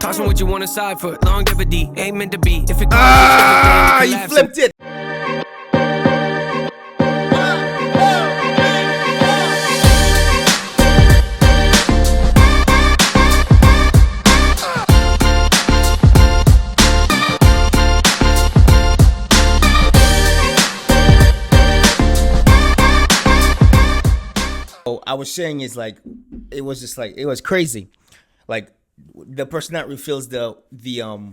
Tossing what you want aside for longevity. Ain't meant to be. If it you flipped it. I was saying is like, it was just like, it was crazy. Like the person that refills the vending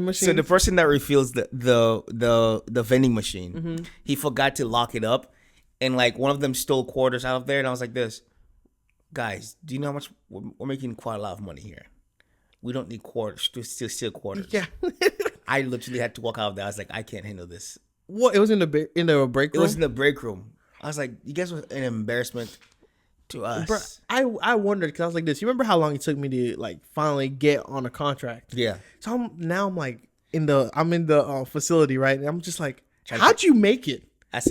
machine. So the person that refills the vending machine, he forgot to lock it up, and like one of them stole quarters out of there, and I was like, "This guys, do you know how much we're making? Quite a lot of money here. We don't need quarters to steal quarters." Yeah, I literally had to walk out of there. I was like, "I can't handle this." What? It was in the break room. It was in the break room. I was like, "You guys were an embarrassment to us." Bro, I wondered because I was like this. You remember how long it took me to like finally get on a contract? Yeah. So I'm like in the facility, right? And I'm just like, how'd you make it?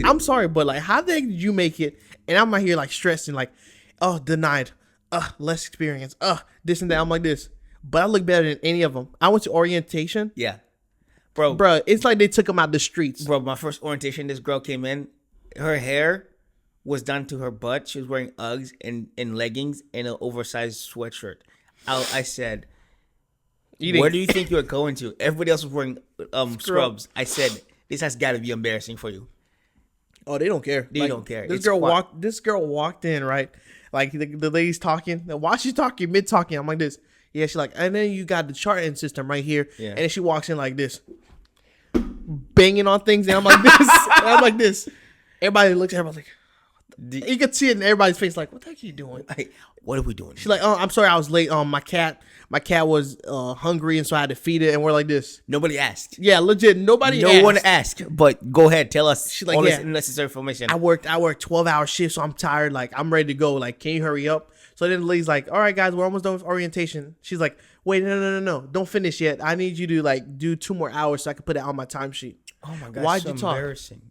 I'm sorry, but like, how the heck did you make it? And I'm out here like stressed and like, oh, denied, less experience, this and that. I'm like this, but I look better than any of them. I went to orientation. Yeah. Bro, it's like they took them out the streets. Bro, my first orientation, this girl came in. Her hair was done to her butt. She was wearing Uggs and leggings and an oversized sweatshirt. I said, where do you think you're going to? Everybody else was wearing scrubs. I said, this has got to be embarrassing for you. Oh, they don't care. They don't care. This girl walked in, right? Like the lady's talking. While she's talking, mid talking, I'm like this. Yeah, she's like, and then you got the charting system right here. Yeah. And then she walks in like this, banging on things, and I'm like this. And I'm like this. Everybody looks at her, like, you can see it in everybody's face, like, what the heck are you doing? Like, what are we doing? She's like, oh, I'm sorry, I was late. My cat was hungry, and so I had to feed it. And we're like this. Nobody asked. Yeah, legit. No one asked. But go ahead, tell us. She's like, all this unnecessary information. I worked 12-hour shifts, so I'm tired. Like, I'm ready to go. Like, can you hurry up? So then the lady's like, all right, guys, we're almost done with orientation. She's like, wait, no, don't finish yet. I need you to like do 2 more hours so I can put it on my timesheet. Oh my God, why'd so you talk? Embarrassing.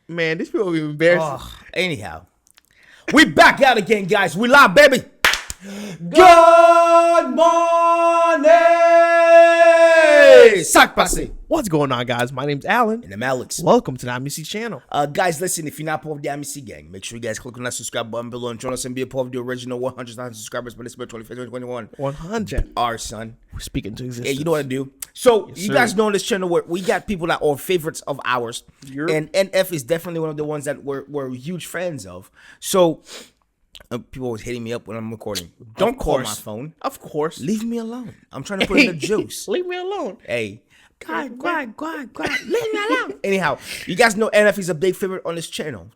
Man, these people are embarrassing. Anyhow, we back out again, guys. We live, baby. Good morning, Sac Passe. What's going on, guys? My name's Alan. And I'm Alex. Welcome to the Amicy channel. Guys, listen, if you're not part of the Amicy gang, make sure you guys click on that subscribe button below and join us and be a part of the original 100,000 subscribers by December 25th, 2021. 100. Our son. We're speaking to existence. Yeah, you know what to do. So, yes, you sir. guys know on this channel where we got people that are favorites of ours. And NF is definitely one of the ones that we're huge fans of. So, people always hitting me up when I'm recording. Don't call my phone. Of course. Leave me alone. I'm trying to put in the juice. Leave me alone. Hey. God. Leave me alone. Anyhow, you guys know NF is a big favorite on this channel.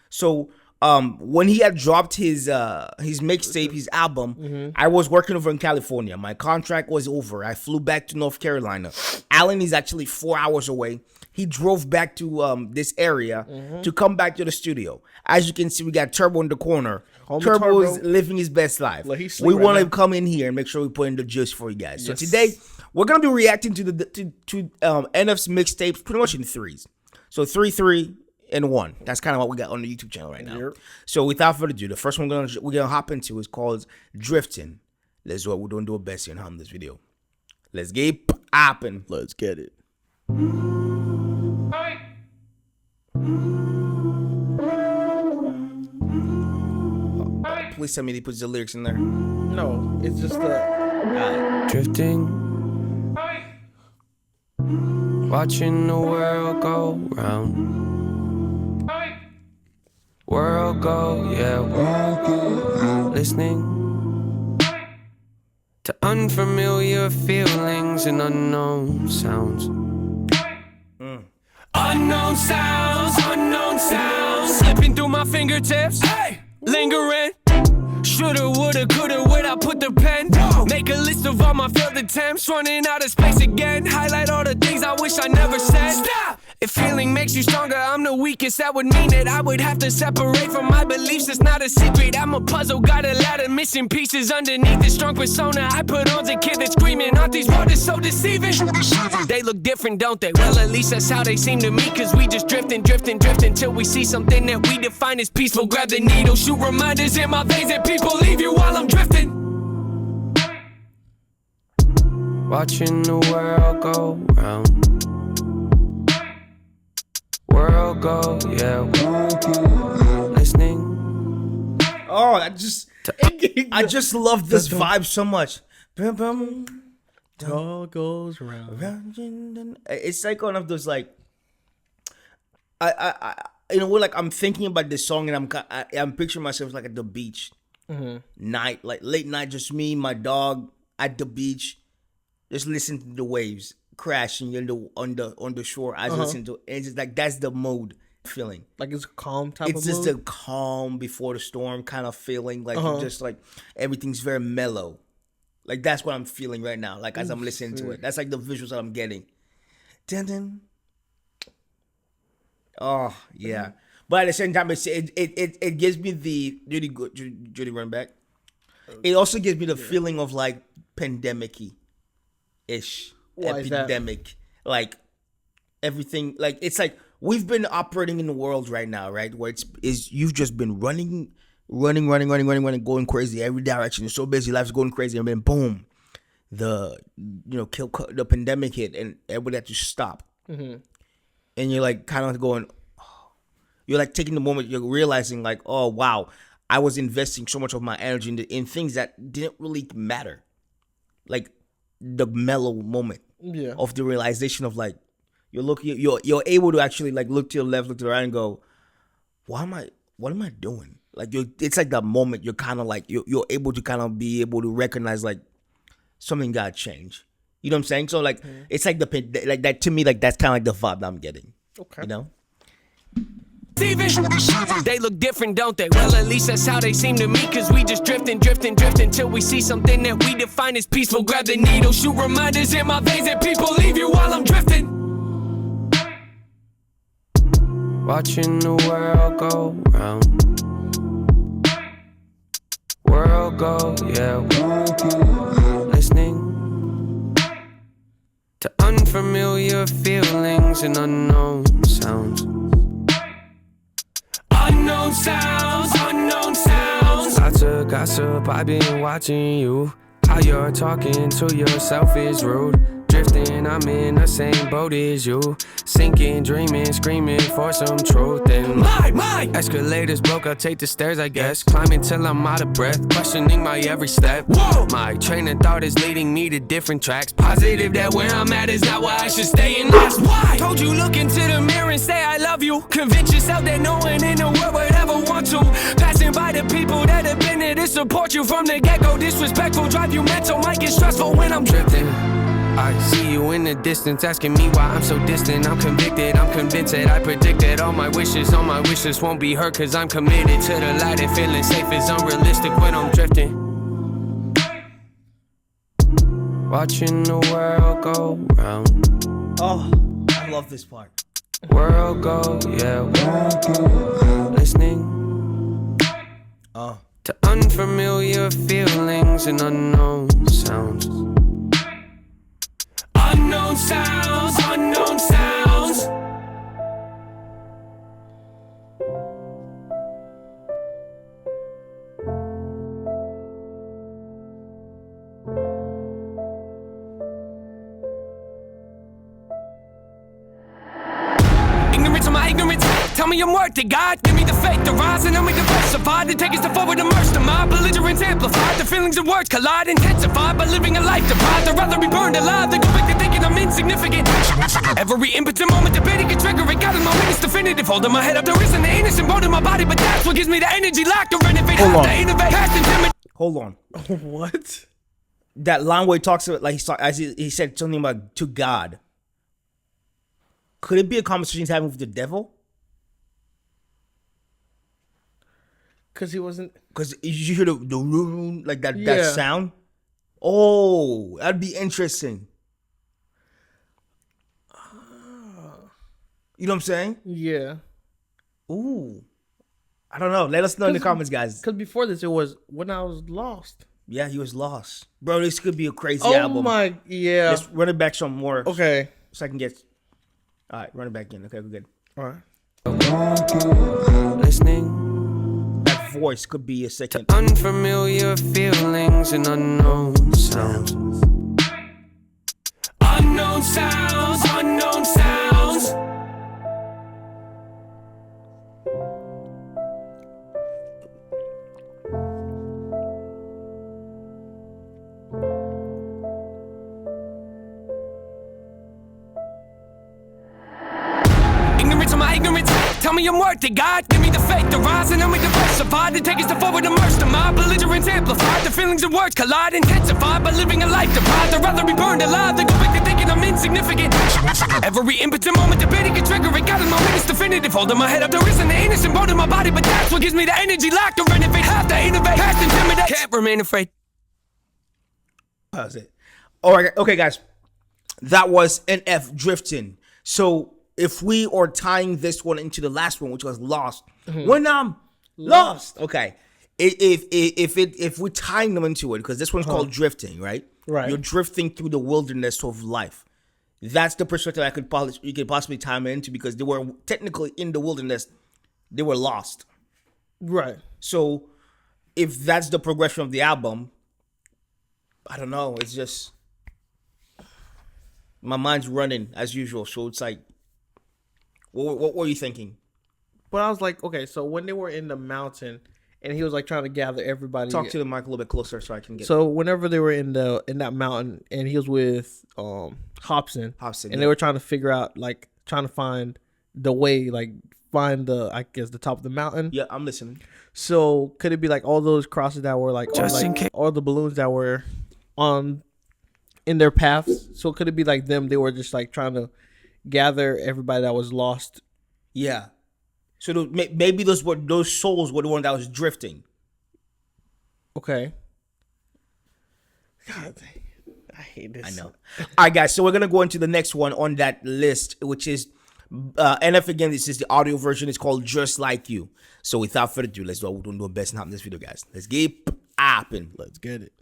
So, when he had dropped his mixtape, his album, I was working over in California. My contract was over. I flew back to North Carolina. Alan is actually 4 hours away. He drove back to this area to come back to the studio. As you can see, we got Turbo in the corner. Turbo is living his best life. We want to come in here and make sure we put in the juice for you guys. So today, we're gonna be reacting to NF's mixtapes pretty much in threes. So 3, and 1. That's kind of what we got on the YouTube channel right now. Yep. So without further ado, the first one we're gonna hop into is called Drifting. Let's do what we're doing. Do our best here and hum this video. Let's get popping. Let's get it. Please tell me he puts the lyrics in there. No, it's just the drifting. Watching the world go round. World go, yeah, world go. Listening to unfamiliar feelings and unknown sounds. Unknown sounds, slipping through my fingertips. Hey, lingering. Shoulda, woulda, coulda, where'd I put the pen? Make a list of all my failed attempts, running out of space again. Highlight all the things I wish I never said. Stop! If feeling makes you stronger, I'm the weakest. That would mean that I would have to separate from my beliefs. It's not a secret. I'm a puzzle, got a lot of missing pieces underneath this strong persona I put on's a kid that's screaming. Aren't these waters so deceiving? They look different, don't they? Well, at least that's how they seem to me. Cause we just drifting till we see something that we define as peaceful. Grab the needle, shoot reminders in my veins, and people leave you while I'm drifting. Watching the world go round. World go, yeah. Listening. Oh, I just love this vibe so much. All goes round. It's like one of those like, like I'm thinking about this song and I'm picturing myself like at the beach, night, like late night, just me, my dog at the beach, just listening to the waves crashing on the shore. I listen to it. It's just like that's the mode feeling. Like it's a calm type of It's just mood? a calm before the storm kind of feeling. Like just like everything's very mellow. Like that's what I'm feeling right now. Like as I'm listening to it, that's like the visuals that I'm getting. Dun, dun. Oh yeah, but at the same time, it gives me the Judy run back. It also gives me the feeling of like pandemic-y ish. Why is that? Epidemic, like everything. Like it's like we've been operating in the world right now, right? Where you've just been running, going crazy every direction. You're so busy, life's going crazy, and then boom, the pandemic hit, and everybody had to stop. And you're like kind of going, you're like taking the moment, you're realizing like, oh wow, I was investing so much of my energy in things that didn't really matter, like the mellow moment of the realization of like you're able to actually like look to your left, look to the right, and go, what am I doing? Like it's like that moment you're kind of like you're able to kind of be able to recognize like something got changed. You know what I'm saying? So like it's like like that to me, like that's kind of like the vibe that I'm getting. Okay. You know? They look different, don't they? Well, at least that's how they seem to me. Cause we just drifting till we see something that we define as peaceful. Grab the needle, shoot reminders in my veins, and people leave you while I'm drifting. Watching the world go round. World go, yeah. Listening to unfamiliar feelings and unknown sounds. Unknown sounds, unknown sounds. Lots of gossip, I've been watching you. How you're talking to yourself is rude. Drifting, I'm in the same boat as you. Sinking, dreaming, screaming for some truth. And my escalators broke, I'll take the stairs, I guess. Climbing till I'm out of breath, questioning my every step. Whoa! My train of thought is leading me to different tracks. Positive that where I'm at is not where I should stay, and that's why. Told you look into the mirror and say I love you. Convince yourself that no one in the world would ever want to. Passing by the people that have been there to support you from the get-go. Disrespectful, drive you mental, might get stressful when I'm drifting. I see you in the distance, asking me why I'm so distant. I'm convicted, I'm convinced that I predicted all my wishes won't be hurt. Cause I'm committed to the light, and feeling safe is unrealistic when I'm drifting. Watching the world go round. Oh, I love this part. World go, yeah. Listening to unfamiliar feelings and unknown sounds. Unknown sounds, unknown sounds. Ignorance of my ignorance. Tell me I'm worth it, God. Give me the faith to rise and help me diversify. To take us to forward, immerse the mind. Belligerence amplified. The feelings and words collide, intensified by living a life deprived. I'd rather be burned alive than go back to thinking I'm insignificant. Every impotent moment debating can trigger it. Got in my witness definitive. Holding my head up, there isn't an innocent bone in my body, but that's what gives me the energy locked to renovate. Hold on. To innovate. Past intimidation. Hold on. What? That line where he talks about, like he said something about to God. Could it be a conversation he's having with the devil? Because he wasn't. Because you hear the like that sound. Oh, that'd be interesting. You know what I'm saying? Yeah. Ooh, I don't know. Let us know in the comments, guys. Because before this, it was when I was lost. Yeah, he was lost, bro. This could be a crazy Oh album. my, yeah. Let's run it back some more. Okay. So I can get. All right, run it back in. Okay, we're good. All right. Listening That voice could be a second. unfamiliar feelings and unknown sounds. unknown sounds, unknown sounds. Ignorance of my ignorance. Tell me I'm worth it, God. Give me the faith to rise and help me diversify. To take us to forward, immerse the mind. Belligerence amplified. The feelings and words collide, intensified by living a life deprived. I'd rather be burned alive than go back to thinking I'm insignificant. Every impotent moment debating can trigger it. Got in my witness definitive. Holding my head up, there isn't an innocent bone in my body, but that's what gives me the energy. Lack to renovate, have to innovate, past intimidate. Can't remain afraid. How's it? All right, okay, guys. That was NF Drifting. So if we are tying this one into the last one, which was Lost, when I'm lost, okay. If we're tying them into it, because this one's called Drifting, right? Right. You're drifting through the wilderness of life. That's the perspective you could possibly tie them into, because they were technically in the wilderness, they were lost. Right. So if that's the progression of the album, I don't know. It's just my mind's running as usual. So it's like, what were you thinking? But I was like, okay, so when they were in the mountain and he was like trying to gather everybody. Talk to the mic a little bit closer so I can get. So whenever they were in that mountain and he was with Hobson, and they were trying to figure out, like, trying to find the way, like find the top of the mountain. Yeah, I'm listening. So could it be like all those crosses that were like, all the balloons that were in their paths? So could it be like them? They were just like trying to gather everybody that was lost. Yeah. So maybe those souls were the one that was drifting. Okay. God, I hate this. I know. All right, guys. So we're gonna go into the next one on that list, which is NF again. This is the audio version. It's called "Just Like You." So without further ado, let's do what we're doing best and hop in this video, guys. Let's get popping. Let's get it.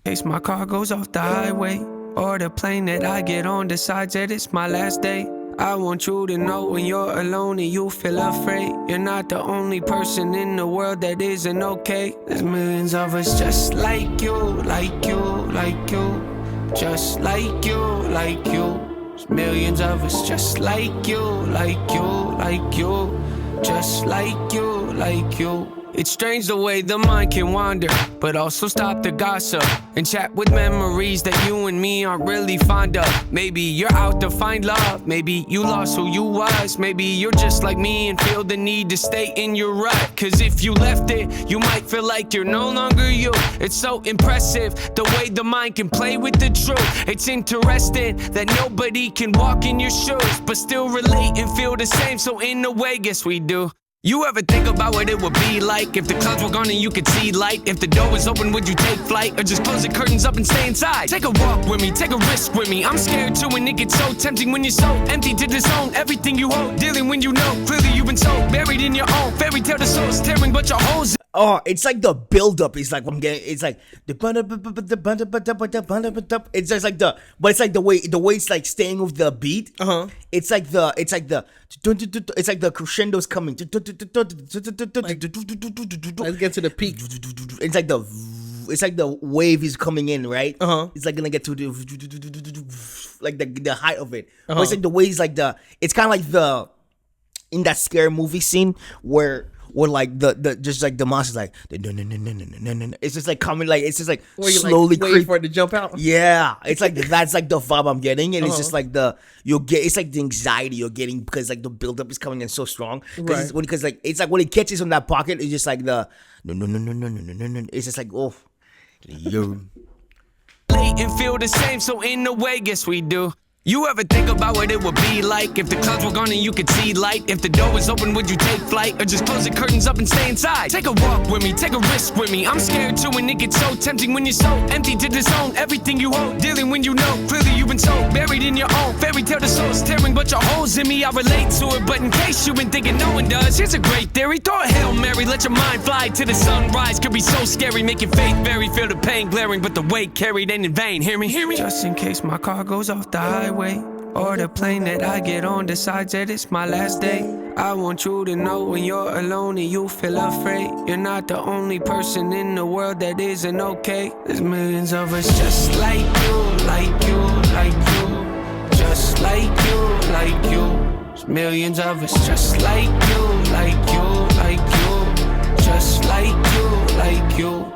In case my car goes off the highway, or the plane that I get on decides that it's my last day. I want you to know when you're alone and you feel afraid, you're not the only person in the world that isn't okay. There's millions of us just like you, like you, like you. Just like you, like you. There's millions of us just like you, like you, like you. Just like you, like you. It's strange the way the mind can wander, but also stop the gossip and chat with memories that you and me aren't really fond of. Maybe you're out to find love, maybe you lost who you was, maybe you're just like me and feel the need to stay in your rut. Cause if you left it, you might feel like you're no longer you. It's so impressive the way the mind can play with the truth. It's interesting that nobody can walk in your shoes but still relate and feel the same, so in a way, guess we do. You ever think about what it would be like if the clouds were gone and you could see light? If the door was open, would you take flight? Or just close the curtains up and stay inside? Take a walk with me, take a risk with me. I'm scared too, and it gets so tempting when you're so empty to disown everything you hold. Dealing when you know clearly you've been so buried in your own fairy tale. The soul's tearing, but your holes. Oh, it's like the build-up. It's like it's like the it's just like but it's like the way it's like staying with the beat. It's like the crescendo's coming. Let's get to the peak. It's like the wave is coming in, right? It's like gonna get to the height of it. But it's like the way it's kind of like in that scary movie scene where like the just like the monster's like it's just like coming, like it's just like slowly like, wait for it to jump out. Yeah, it's like that's like the vibe I'm getting, and it's just like it's like the anxiety you're getting because like the buildup is coming in so strong. Right. Because like it's like when it catches on that pocket, it's just like no. It's just like you're late and feel the same, so in a way, guess we do. You ever think about what it would be like if the clouds were gone and you could see light? If the door was open, would you take flight? Or just close the curtains up and stay inside? Take a walk with me, take a risk with me. I'm scared too, and it gets so tempting when you're so empty to disown everything you hold. Dealing when you know clearly you've been so buried in your own fairy tale. The soul's tearing, but your holes in me, I relate to it. But in case you've been thinking no one does, here's a great theory. Throw a Hail Mary, let your mind fly to the sunrise. Could be so scary, make your faith vary. Feel the pain glaring, but the weight carried ain't in vain. Hear me? Hear me? Just in case my car goes off the highway, or the plane that I get on decides that it's my last day. I want you to know when you're alone and you feel afraid, you're not the only person in the world that isn't okay. There's millions of us just like you, like you, like you. just like you, like you. There's millions of us just like you, like you, like you. Just like you, like you.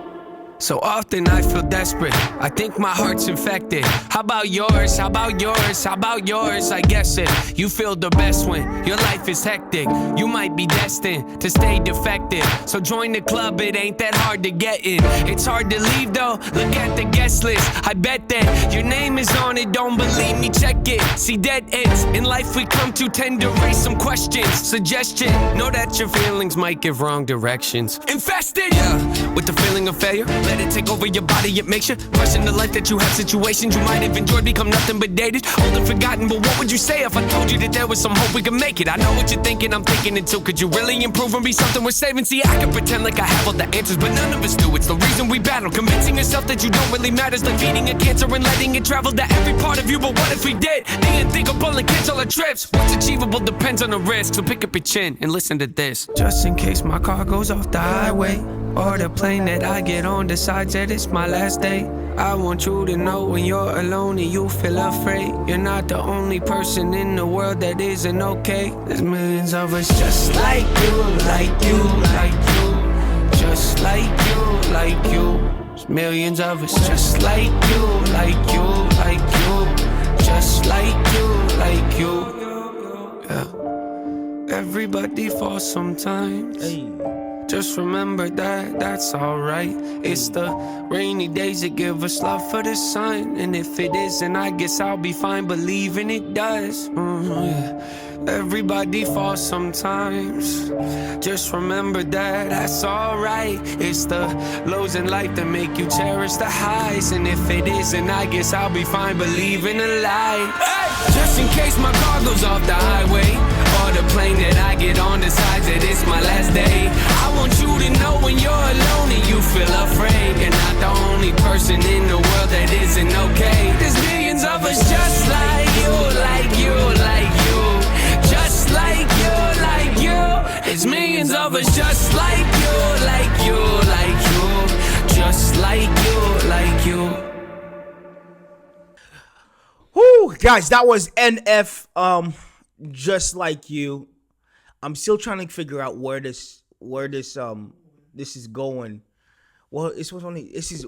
So often I feel desperate, I think my heart's infected. How about yours, how about yours, how about yours? I guess it, you feel the best when your life is hectic. You might be destined to stay defective. So join the club, it ain't that hard to get in. It's hard to leave though, look at the guest list. I bet that your name is on it, don't believe me, check it. See, dead ends in life we come to tend to raise some questions. Suggestion, know that your feelings might give wrong directions. Infested, yeah, with the feeling of failure. Let it take over your body, it makes you question the life that you have. Situations you might have enjoyed become nothing but dated, old and forgotten. But what would you say if I told you that there was some hope we could make it? I know what you're thinking, I'm thinking it too. Could you really improve and be something worth saving? See, I can pretend like I have all the answers, but none of us do. It's the reason we battle, convincing yourself that you don't really matter. It's like feeding a cancer and letting it travel to every part of you. But what if we did the unthinkable and cancel our trips? What's achievable depends on the risk, so pick up your chin and listen to this. Just in case my car goes off the highway, or the plane that I get on decides that it's my last day, I want you to know when you're alone and you feel afraid, you're not the only person in the world that isn't okay. There's millions of us just like you, like you, like you. Just like you, like you. There's millions of us just like you, like you, like you. Just like you, like you. Yeah. Everybody falls sometimes. Hey. Just remember that, that's alright. It's the rainy days that give us love for the sun. And if it isn't, I guess I'll be fine believing it does. Yeah. Everybody falls sometimes. Just remember that, that's alright. It's the lows in life that make you cherish the highs. And if it isn't, I guess I'll be fine believing the light. Hey! Just in case my car goes off the highway, or the plane that I get on decides that it's my last day, I want you to know when you're alone and you feel afraid, you're not the only person in the world that isn't okay. There's millions of us just like you, like you, like you. Just like you, like you. There's millions of us just like you, like you, like you. Just like you, like you. Whoo, guys, that was NF. Just like you. I'm still trying to figure out where this is going. Well, this is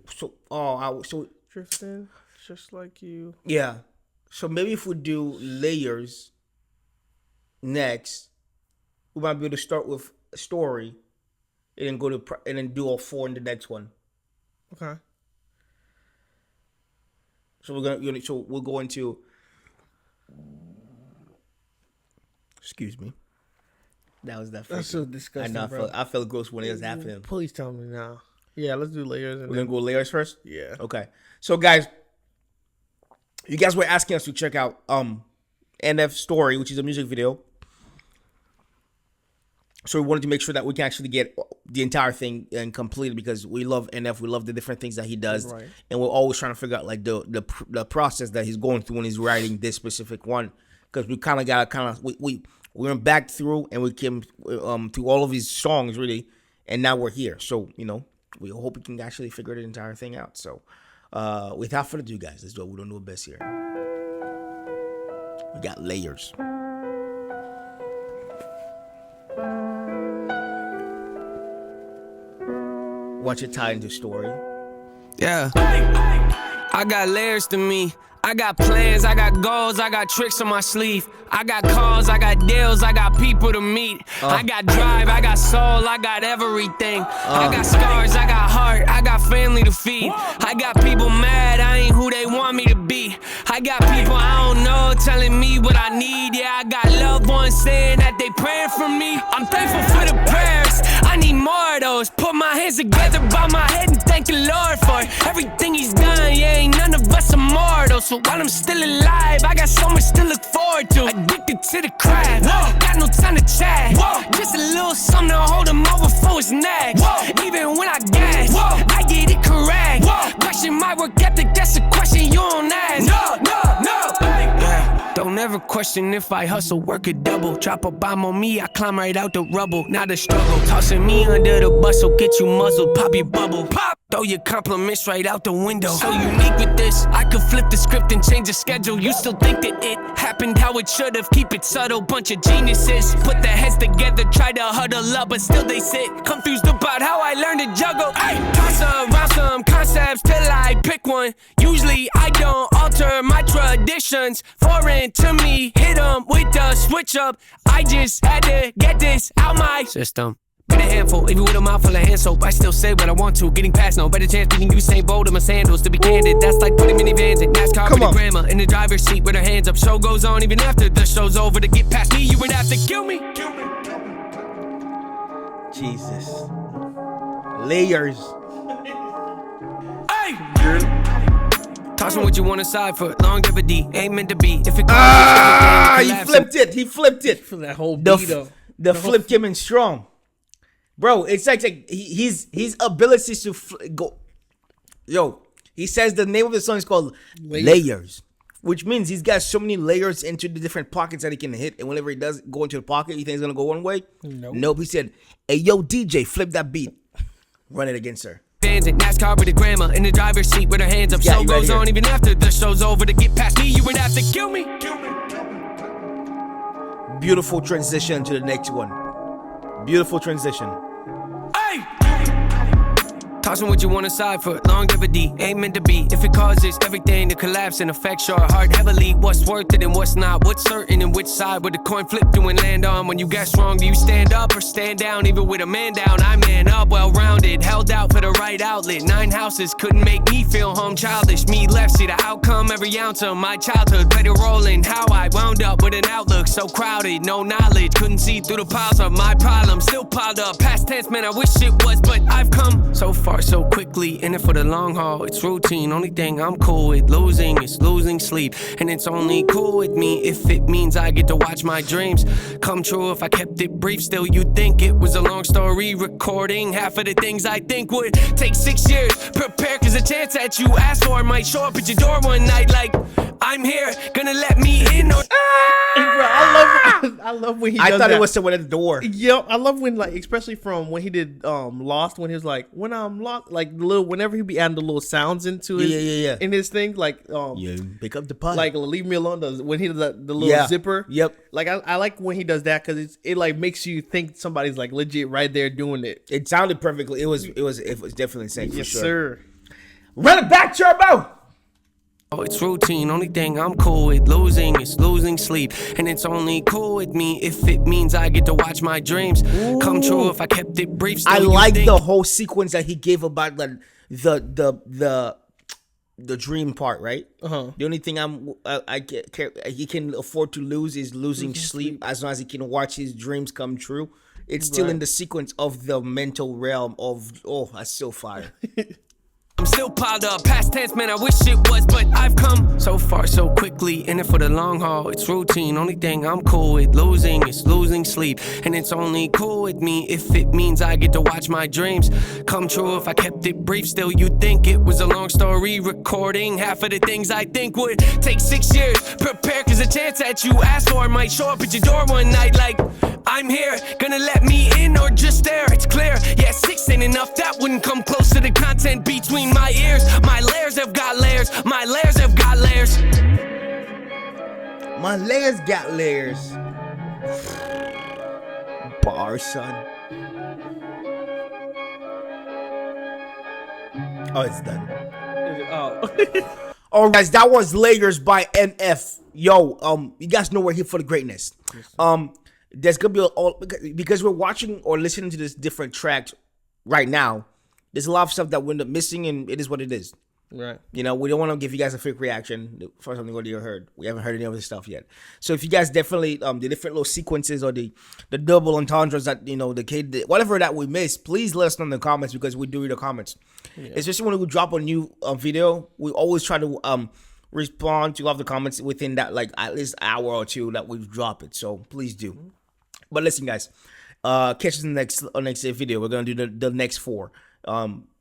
so Drifting, just like you. Yeah. So maybe if we do layers next, we might be able to start with a story and then and then do all four in the next one. Okay. So we'll go into. Excuse me. That was that. That's so disgusting. I know. I felt gross when it was happening. Please tell me now. Yeah, let's do layers. We're gonna go layers first. Yeah. Okay. So guys, you guys were asking us to check out NF Story, which is a music video. So we wanted to make sure that we can actually get the entire thing and completed because we love NF. We love the different things that he does, right. And we're always trying to figure out like the process that he's going through when he's writing this specific one. Because we kind of got we went back through and we came through all of his songs really, and now we're here. So we hope we can actually figure the entire thing out. So without further ado, guys, let's do it. We're gonna do our best here. We got layers. Want you tied into story? Yeah. I got layers to me. I got plans, I got goals, I got tricks on my sleeve. I got calls, I got deals, I got people to meet. I got drive, I got soul, I got everything. I got scars, I got heart, I got family to feed. I got people mad, I ain't who they want me to be. I got people I don't know telling me what I need. Yeah, I got loved ones saying that they praying for me. I'm thankful for the prayers, I need more of those. Put my hands together by my head and thank the Lord for everything he's done. Yeah, ain't none of us immortal. So while I'm still alive, I got so much to look forward to. Addicted to the craft, got no time to chat. Just a little something to hold him over for his neck. Even when I gas, I get it correct. Question my work ethic, that's a question you don't ask. No. Yeah. Don't ever question if I hustle, work a double. Drop a bomb on me, I climb right out the rubble. Not a struggle, tossing me under the bus, so get you muzzled. Pop your bubble, pop. Throw your compliments right out the window. So unique with this, I could flip the script and change the schedule. You still think that it happened how it should've. Keep it subtle, bunch of geniuses. Put their heads together, try to huddle up, but still they sit confused about how I learned to juggle. Ay, toss around some concepts till I pick one. Usually I don't alter my traditions. Foreign to me, hit 'em with the switch up. I just had to get this out my system. Been a handful, even with a mouthful of hand soap. I still say what I want to, getting past no better chance beating Usain Bolt in my sandals. To be candid, that's like putting minivans in NASCAR with a grandma in the driver's seat with her hands up. Show goes on even after the show's over. To get past me, you would have to kill me. Jesus. Layers. Hey! Tossing what you want aside for longevity, ain't meant to be. If it he flipped it. He flipped it. For that whole beat the flip came in strong. Bro, it's like his abilities to go. Yo, he says the name of the song is called Layers, which means he's got so many layers into the different pockets that he can hit. And whenever he does go into the pocket, you think he's gonna go one way? Nope. He said, "Hey, yo, DJ, flip that beat, run it against her." Fans in NASCAR with a grandma in the driver's seat with her hands up. Show goes on even after the show's over. To get past me, you would have to kill me. Beautiful transition to the next one. Beautiful transition. Hey! Tossing what you want aside for longevity, ain't meant to be. If it causes everything to collapse and affects your heart heavily, what's worth it and what's not? What's certain and which side would the coin flip to and land on? When you get strong, do you stand up or stand down? Even with a man down, I man up, well-rounded, held out for the right outlet. 9 houses couldn't make me feel home childish. Me left, see the outcome, every ounce of my childhood played a role in how I wound up with an outlook so crowded, no knowledge, couldn't see through the piles of my problems, still piled up. Past tense, man, I wish it was, but I've come so far so quickly, in it for the long haul. It's routine, only thing I'm cool with losing is losing sleep. And it's only cool with me if it means I get to watch my dreams come true. If I kept it brief, still you'd think it was a long story. Recording half of the things I think would take 6 years. Prepare, cause the chance that you asked for might show up at your door one night like, I'm here, gonna let me in or I love when he does I thought that. it was someone at the door. Yep, I love when, like, especially from when he did Lost, when he was like, when I'm lost, like the little, whenever he be adding the little sounds into his in his thing, like pick up the pot, like leave me alone. When he does the little zipper, like I like when he does that because it like makes you think somebody's like legit right there doing it. It sounded perfectly. It was definitely insane for sure. Sir. Run it back, Turbo. It's routine, only thing I'm cool with losing is losing sleep. And it's only cool with me if it means I get to watch my dreams come true. If I kept it brief, I like the whole sequence that he gave about the dream part, right? The only thing he can afford to lose is losing sleep, as long as he can watch his dreams come true. It's still in the sequence of the mental realm of that's so fire. I'm still piled up, past tense, man, I wish it was, but I've come so far so quickly, in it for the long haul. It's routine, only thing I'm cool with losing is losing sleep. And it's only cool with me if it means I get to watch my dreams come true. If I kept it brief, still you'd think it was a long story. Recording half of the things I think would take 6 years. Prepare, cause the chance that you asked for might show up at your door one night like, I'm here, gonna let me in or just stare. It's clear, yeah, 6 ain't enough, that wouldn't come close to the content between my ears. My layers have got layers, my layers have got layers. My layers got layers. Bar, son. Oh, it's done. All right, guys, that was Layers by NF. Yo, you guys know we're here for the greatness. There's gonna be because we're watching or listening to this different tracks right now. There's a lot of stuff that we end up missing, and it is what it is. Right. You know, we don't want to give you guys a fake reaction for something what you heard. We haven't heard any of this stuff yet. So if you guys definitely the different little sequences or the double entendres that the kid whatever that we missed, please let us know in the comments because we do read the comments. Yeah. Especially when we drop a new video, we always try to respond to all the comments within that like at least hour or two that we've dropped it. So please do. Mm-hmm. But listen, guys, catch us in the next video. We're gonna do the next 4.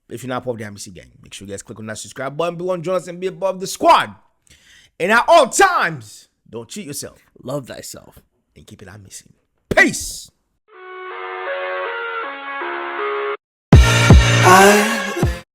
If you're not part of the Amicy gang, make sure you guys click on that subscribe button below and join us and be above the squad. And at all times, Don't cheat yourself. Love thyself. And keep it Amicy. Peace. I